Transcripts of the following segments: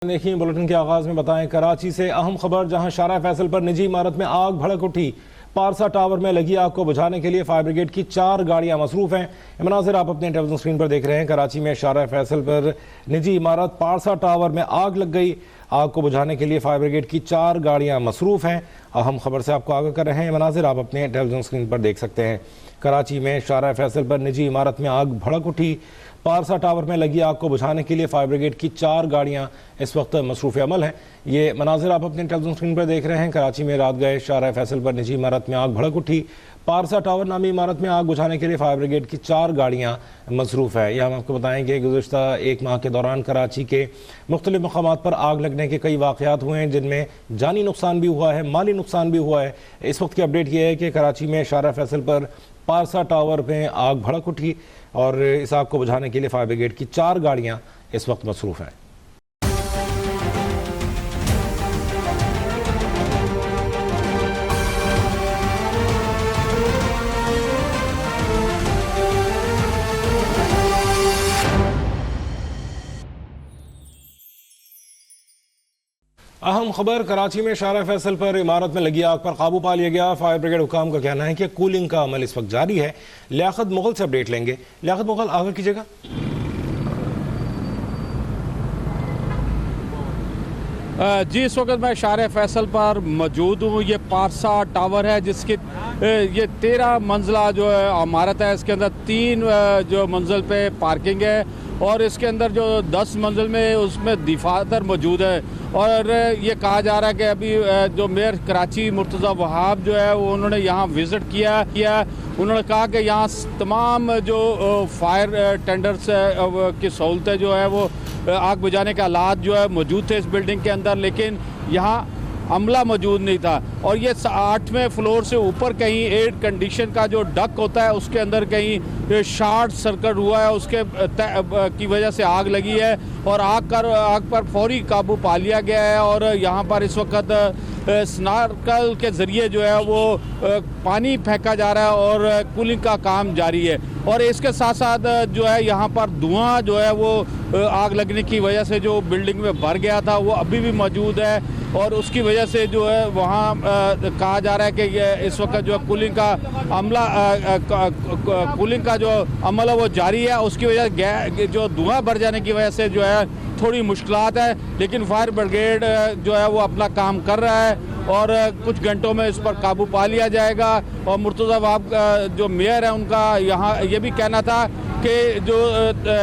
देखिए बुलेटिन के आगाज में बताएं कराची से अहम खबर, जहां शारा फैसल पर निजी इमारत में आग भड़क उठी। पारसा टावर में लगी आग को बुझाने के लिए फायर ब्रिगेड की 4 गाड़ियां मसरूफ हैं। ये मनाजिर आप अपने टेलीविजन स्क्रीन पर देख रहे हैं। कराची में शारा फैसल पर निजी इमारत पारसा टावर में आग लग गई। आग को बुझाने के लिए फायर ब्रिगेड की 4 गाड़ियां मसरूफ हैं। अहम खबर से आपको आगाह कर रहे हैं। मनाजिर आप अपने टेलीविजन स्क्रीन पर देख सकते हैं। कराची में शारा फैसल पर निजी इमारत में आग भड़क उठी। पारसा टावर में लगी आग को बुझाने के लिए फायर ब्रिगेड की 4 गाड़ियां इस वक्त मसरूफ अमल हैं। ये मनाजिर आप अपने टेलीविजन स्क्रीन पर देख रहे हैं। कराची में रात गए शारा फैसल पर निजी इमारत में आग भड़क उठी। पारसा टावर नामी इमारत में आग बुझाने के लिए फायर ब्रिगेड की 4 गाड़ियां मसरूफ है। यह हम आपको बताएंगे गुज़श्ता 1 माह के दौरान कराची के मुख्तलिफ मकामात पर आग लगने के कई वाक़यात हुए हैं, जिनमें जानी नुकसान भी हुआ है, माली नुकसान भी हुआ है। इस वक्त की अपडेट यह है कि कराची में शारा फैसल पर पारसा टावर में आग भड़क उठी और इस आग को बुझाने के लिए फायर ब्रिगेड की 4 गाड़ियां इस वक्त मसरूफ हैं। अहम खबर, कराची में शारा फैसल पर इमारत में लगी आग पर काबू पा लिया गया। फायर ब्रिगेड हुकाम का कहना है कि कूलिंग का अमल इस वक्त जारी है। लियाकत मुगल से अपडेट लेंगे। लियाकत मुगल, आगे कीजिएगा। जी, इस वक्त मैं शारा फैसल पर मौजूद हूँ। ये पारसा टावर है जिसकी ये 13 मंजिला जो है इमारत है। इसके अंदर 3 जो मंजिल पे पार्किंग है और इसके अंदर जो 10 मंजिल में उसमें दफातर मौजूद है। और ये कहा जा रहा है कि अभी जो मेयर कराची मुर्तज़ा वहाब जो है वो उन्होंने यहाँ विज़िट किया। उन्होंने कहा कि यहाँ तमाम जो फायर टेंडर्स की सहूलतें जो है वो आग बुझाने के आलात जो है मौजूद थे इस बिल्डिंग के अंदर, लेकिन यहाँ अमला मौजूद नहीं था। और ये 8वें फ्लोर से ऊपर कहीं एयर कंडीशन का जो डक होता है उसके अंदर कहीं शॉर्ट सर्किट हुआ है, उसके की वजह से आग लगी है और आग पर फौरी काबू पा लिया गया है। और यहाँ पर इस वक्त स्नार्कल के ज़रिए जो है वो पानी फेंका जा रहा है और कूलिंग का काम जारी है। और इसके साथ साथ जो है यहाँ पर धुआं जो है वो आग लगने की वजह से जो बिल्डिंग में भर गया था वो अभी भी मौजूद है और उसकी वजह से जो है वहाँ कहा जा रहा है कि ये इस वक्त जो है कूलिंग का जो अमल है वो जारी है। उसकी वजह जो धुआं भर जाने की वजह से जो है थोड़ी मुश्किलात है, लेकिन फायर ब्रिगेड जो है वो अपना काम कर रहा है और कुछ घंटों में इस पर काबू पा लिया जाएगा। और मुर्तज़ा वहाब जो मेयर है उनका यहाँ ये भी कहना था कि जो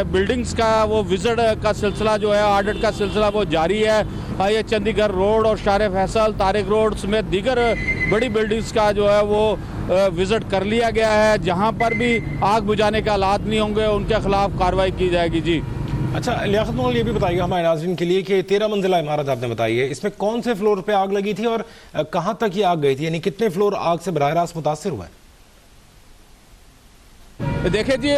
बिल्डिंग्स का वो विजिट का सिलसिला जो है, ऑडिट का सिलसिला वो जारी है। ये चंडीगढ़ रोड और शारा फैसल, तारिक रोड समेत दीगर बड़ी बिल्डिंग्स का जो है वो विजिट कर लिया गया है। जहाँ पर भी आग बुझाने के हालात नहीं होंगे उनके खिलाफ कार्रवाई की जाएगी। जी अच्छा, लियाकत मुगल, ये भी बताइएगा हमारे नाज़रीन के लिए कि 13 मंजिला इमारत आपने बताई है, इसमें कौन से फ्लोर पे आग लगी थी और कहाँ तक ये आग गई थी, यानी कितने फ्लोर आग से बराह रास्त मुतासिर हुआ है? देखिए जी,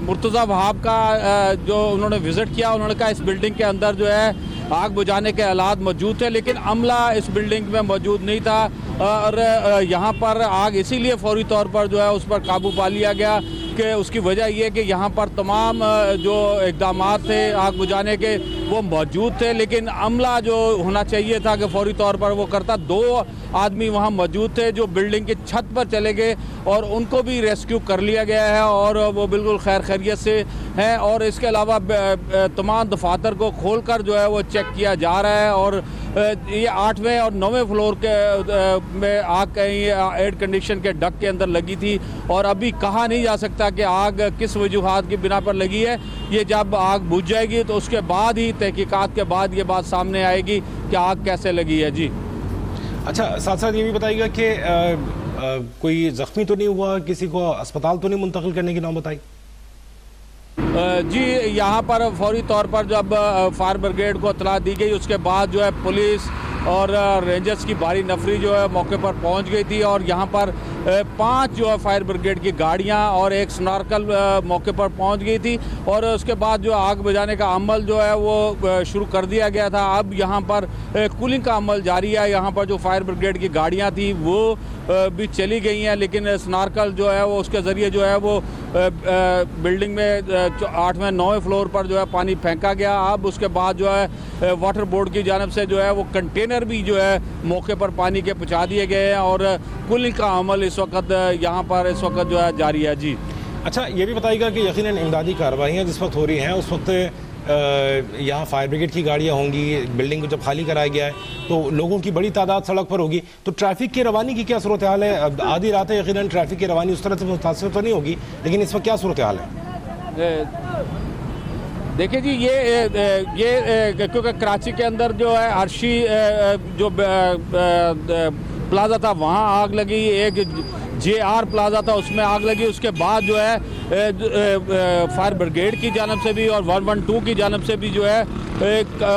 मुर्तज़ा वहाब का जो उन्होंने विज़िट किया, उन्होंने कहा इस बिल्डिंग के अंदर जो है आग बुझाने के हालात मौजूद थे, लेकिन अमला इस बिल्डिंग में मौजूद नहीं था। और यहाँ पर आग इसीलिए फौरी तौर पर जो है उस पर काबू पा लिया गया कि उसकी वजह यह कि यहाँ पर तमाम जो इक़दामात थे आग बुझाने के वो मौजूद थे, लेकिन अमला जो होना चाहिए था कि फौरी तौर पर वो करता। 2 आदमी वहाँ मौजूद थे जो बिल्डिंग की छत पर चले गए और उनको भी रेस्क्यू कर लिया गया है और वो बिल्कुल खैर खैरियत से हैं। और इसके अलावा तमाम दफातर को खोल कर जो है वो चेक किया जा रहा है। और ये 8वें और 9वें फ्लोर के में आग कहीं एयर कंडीशन के डक के अंदर लगी थी और अभी कहा नहीं जा सकता कि आग किस वजूहात की बिना पर लगी है। ये जब आग बुझ जाएगी तो उसके बाद ही तहकीकात के बाद ये बात सामने आएगी कि आग कैसे लगी है। जी अच्छा, साथ साथ ये भी बताइएगा कि कोई जख्मी तो नहीं हुआ, किसी को अस्पताल तो नहीं मुंतकिल करने की नौबत बताई? जी, यहाँ पर फौरी तौर पर जब फायर ब्रिगेड को इत्तला दी गई उसके बाद जो है पुलिस और रेंजर्स की भारी नफरी जो है मौके पर पहुँच गई थी और यहाँ पर 5 जो है फायर ब्रिगेड की गाड़ियां और एक स्नॉर्कल मौके पर पहुंच गई थी और उसके बाद जो आग बुझाने का अमल जो है वो शुरू कर दिया गया था। अब यहां पर कूलिंग का अमल जारी है। यहां पर जो फायर ब्रिगेड की गाड़ियां थी वो भी चली गई हैं, लेकिन स्नॉर्कल जो है वो उसके ज़रिए जो है वो बिल्डिंग में 8वें 9वें फ्लोर पर जो है पानी फेंका गया। अब उसके बाद जो है वाटर बोर्ड की जानिब से जो है वो कंटेनर भी जो है मौके पर पानी के पहुँचा दिए गए हैं और कूलिंग का अमल इस वक्त यहाँ पर इस वक्त जो है जारी है। जी अच्छा, ये भी बताइएगा कि यकीनन इमदादी कार्रवाइयाँ जिस वक्त हो रही हैं उस वक्त यहाँ फायर ब्रिगेड की गाड़ियाँ होंगी, बिल्डिंग को जब खाली कराया गया है तो लोगों की बड़ी तादाद सड़क पर होगी, तो ट्रैफिक की रवानी की क्या सूरत हाल है? आधी रात है, यकीनन ट्रैफिक की रवानी उस तरह से मुतासर तो नहीं होगी, लेकिन इस वक्त क्या सूरत हाल है? देखिए जी, ये क्योंकि कराची के अंदर जो है अर्शी जो प्लाजा था वहाँ आग लगी, एक JR प्लाजा था उसमें आग लगी। उसके बाद जो है फायर ब्रिगेड की जानब से भी और 112 की जानब से भी जो है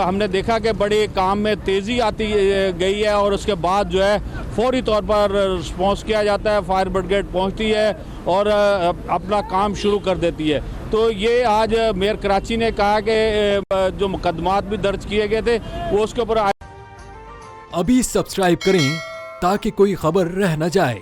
हमने देखा कि बड़े काम में तेज़ी आती गई है और उसके बाद जो है फौरी तौर पर रिस्पॉन्स किया जाता है, फायर ब्रिगेड पहुंचती है और अपना काम शुरू कर देती है। तो ये आज मेयर कराची ने कहा कि जो मुकदमात भी दर्ज किए गए थे वो उसके ऊपर अभी सब्सक्राइब करें ताकि कोई खबर रह न जाए।